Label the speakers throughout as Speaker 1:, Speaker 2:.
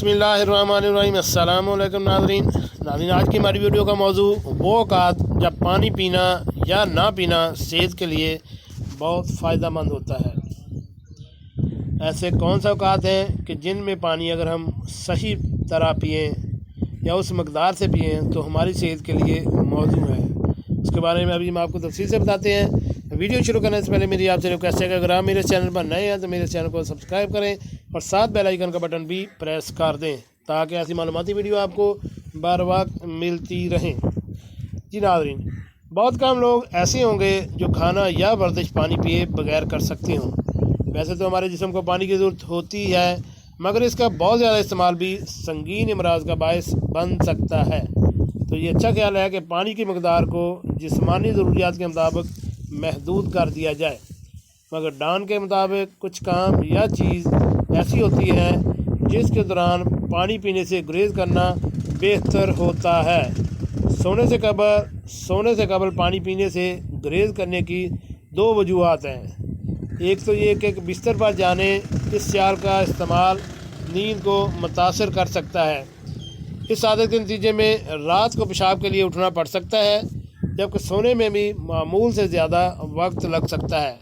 Speaker 1: बिस्मिल्लाहिर्रहमानिर्रहीम। अस्सलाम वालेकुम नाज़रीन। आज की हमारी वीडियो का मौजू वो औकात जब पानी पीना या ना पीना सेहत के लिए बहुत फ़ायदेमंद होता है। ऐसे कौन सा औकात हैं कि जिनमें पानी अगर हम सही तरह पिएँ या उस मकदार से पिएँ तो हमारी सेहत के लिए मौजू है। उसके बारे में अभी हम आपको तफसील से बताते हैं। वीडियो शुरू करने से पहले मेरी आपसे रिक्वेस्ट है कि अगर आप मेरे चैनल पर नए हैं तो मेरे चैनल को सब्सक्राइब करें और साथ बेल आइकन का बटन भी प्रेस कर दें ताकि ऐसी मालूमाती वीडियो आपको बार वक्त मिलती रहें। जी नाज़रीन, बहुत कम लोग ऐसे होंगे जो खाना या वर्जिश पानी पिए बगैर कर सकते हों। वैसे तो हमारे जिस्म को पानी की ज़रूरत होती है, मगर इसका बहुत ज़्यादा इस्तेमाल भी संगीन अमराज का बायस बन सकता है। तो ये अच्छा ख्याल है कि पानी की मकदार को जिस्मानी ज़रूरियात के मुताबिक महदूद कर दिया जाए। मगर डॉन के मुताबिक कुछ काम या चीज़ ऐसी होती है जिसके दौरान पानी पीने से गुरेज करना बेहतर होता है। सोने से कबल पानी पीने से गुरेज करने की दो वजूहात हैं। एक तो ये कि बिस्तर पर जाने इस चाल का इस्तेमाल नींद को मुतासर कर सकता है। इस आदत के नतीजे में रात को पेशाब के लिए उठना पड़ सकता है, जबकि सोने में भी मामूल से ज़्यादा वक्त लग सकता है।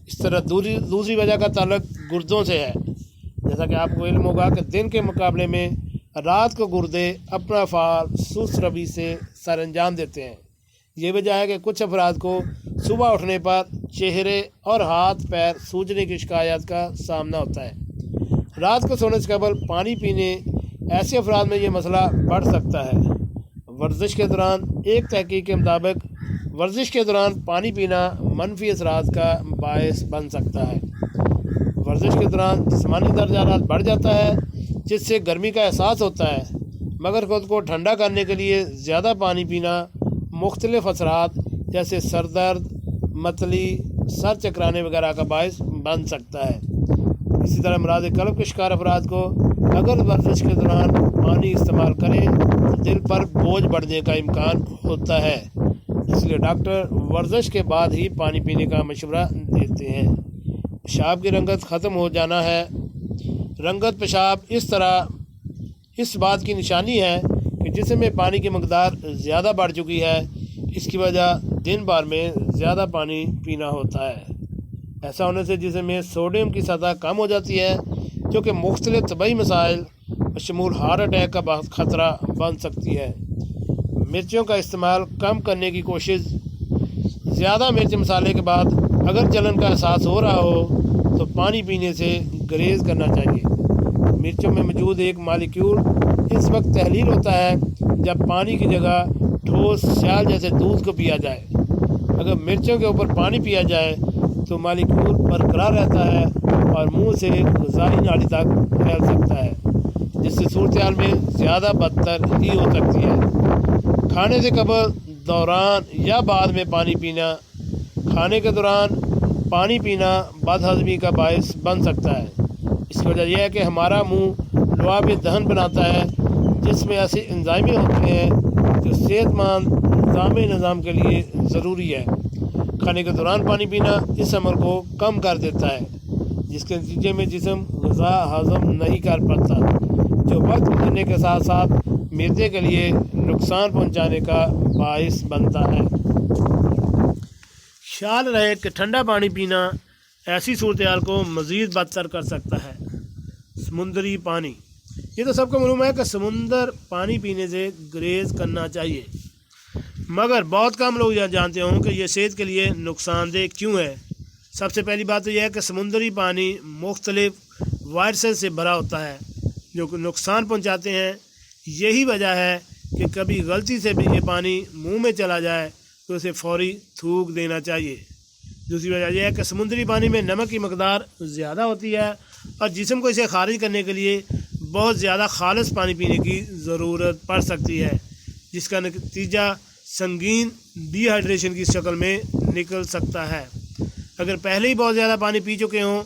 Speaker 1: इस तरह दूसरी वजह का ताल्लुक गुर्दों से है। जैसा कि आपको इल्म होगा कि दिन के मुकाबले में रात को गुर्दे अपना फ़ाल सुस्त रवि से सर अंजाम देते हैं। ये वजह है कि कुछ अफराद को सुबह उठने पर चेहरे और हाथ पैर सूजने की शिकायत का सामना होता है। रात को सोने से कबल पानी पीने ऐसे अफराद में ये मसला बढ़ सकता है। वर्जिश के दौरान एक तहकीक के मुताबिक वर्जिश के दौरान पानी पीना मनफी असरात का बायस बन सकता है। वर्जिश के दौरान जिस्मानी दर्जा हरारत बढ़ जाता है, जिससे गर्मी का एहसास होता है, मगर ख़ुद को ठंडा करने के लिए ज़्यादा पानी पीना मुख्तलिफ असरात जैसे सर दर्द, मतली, सर चकराने वगैरह का बायस बन सकता है। इसी तरह अमराज़ क़ल्ब के शिकार अफराद को अगर वर्जिश के दौरान पानी इस्तेमाल करें तो दिल पर बोझ बढ़ने का इम्कान होता है। इसलिए डॉक्टर वर्जिश के बाद ही पानी पीने का मशवरा देते हैं। पेशाब की रंगत ख़त्म हो जाना है। रंगत पेशाब इस बात की निशानी है कि जिस्म में पानी की मकदार ज़्यादा बढ़ चुकी है। इसकी वजह दिन भर में ज़्यादा पानी पीना होता है। ऐसा होने से जिस्म में सोडियम की सतह कम हो जाती है, जो कि मुख्तलिफ तबई मसाइल बशमूल हार्ट अटैक का बहुत ख़तरा बन सकती है। मिर्चों का इस्तेमाल कम करने की कोशिश। ज़्यादा मिर्च मसाले के बाद अगर जलन का एहसास हो रहा हो तो पानी पीने से गुरेज करना चाहिए। मिर्चों में मौजूद एक मालिक्यूल इस वक्त तहलील होता है जब पानी की जगह ठोस स्याल जैसे दूध को पिया जाए। अगर मिर्चों के ऊपर पानी पिया जाए तो मालिक्यूल बरकरार रहता है और मुंह से ग़िज़ाई नाली तक फैल सकता है, जिससे सूरत हाल में ज़्यादा बदतर ही हो सकती है। खाने से कबल, दौरान या बाद में पानी पीना। खाने के दौरान पानी पीना बदहज़मी का बायस बन सकता है। इसकी वजह यह है कि हमारा मुंह लुआब दहन बनाता है, जिसमें ऐसे एंजाइमें होते हैं जो सेहतमंद निज़ाम के लिए ज़रूरी है। खाने के दौरान पानी पीना इस अमल को कम कर देता है, जिसके नतीजे में जिस्म ग़िज़ा हज़म नहीं कर पाता, जो वक्त गुजरने के साथ साथ मैदे के लिए नुकसान पहुंचाने का बायस बनता है। ख्याल रहे कि ठंडा पानी पीना ऐसी सूरत हाल को मज़ीद बदतर कर सकता है। समुंदरी पानी, ये तो सबको मालूम है कि समुंदर पानी पीने से गुरेज करना चाहिए, मगर बहुत कम लोग यह जानते हों कि यह सेहत के लिए नुकसानदेह क्यों है। सबसे पहली बात तो यह है कि समुंदरी पानी मुख्तलिफ वायरसेस से भरा होता है जो नुकसान पहुंचाते हैं। यही वजह है कि कभी गलती से भी ये पानी मुंह में चला जाए तो उसे फौरी थूक देना चाहिए। दूसरी वजह यह है कि समुद्री पानी में नमक की मकदार ज़्यादा होती है और जिस्म को इसे खारिज करने के लिए बहुत ज़्यादा खालिस पानी पीने की ज़रूरत पड़ सकती है, जिसका नतीजा संगीन डिहाइड्रेशन की शक्ल में निकल सकता है। अगर पहले ही बहुत ज़्यादा पानी पी चुके हों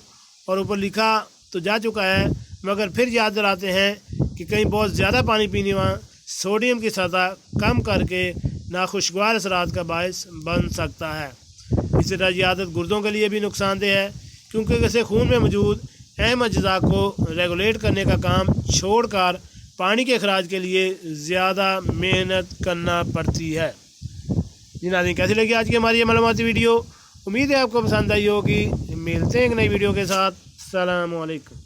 Speaker 1: और ऊपर लिखा तो जा चुका है, मगर फिर याद दिलाते हैं कि कहीं बहुत ज़्यादा पानी पीने में सोडियम की सतह कम करके नाखुशगवार असरात का बायस बन सकता है। इसी तरह यह आदत गुर्दों के लिए भी नुकसानदेह है, क्योंकि इससे खून में मौजूद اہم اجزاء کو ریگولیٹ کرنے کا کام چھوڑ کر پانی کے اخراج کے لیے زیادہ محنت کرنا پڑتی ہے۔ جی ناظرین، کیسی لگی آج کی ہماری یہ معلوماتی ویڈیو؟ امید ہے آپ کو پسند آئی ہوگی۔ ملتے ہیں ایک نئی ویڈیو کے ساتھ۔ السلام علیکم۔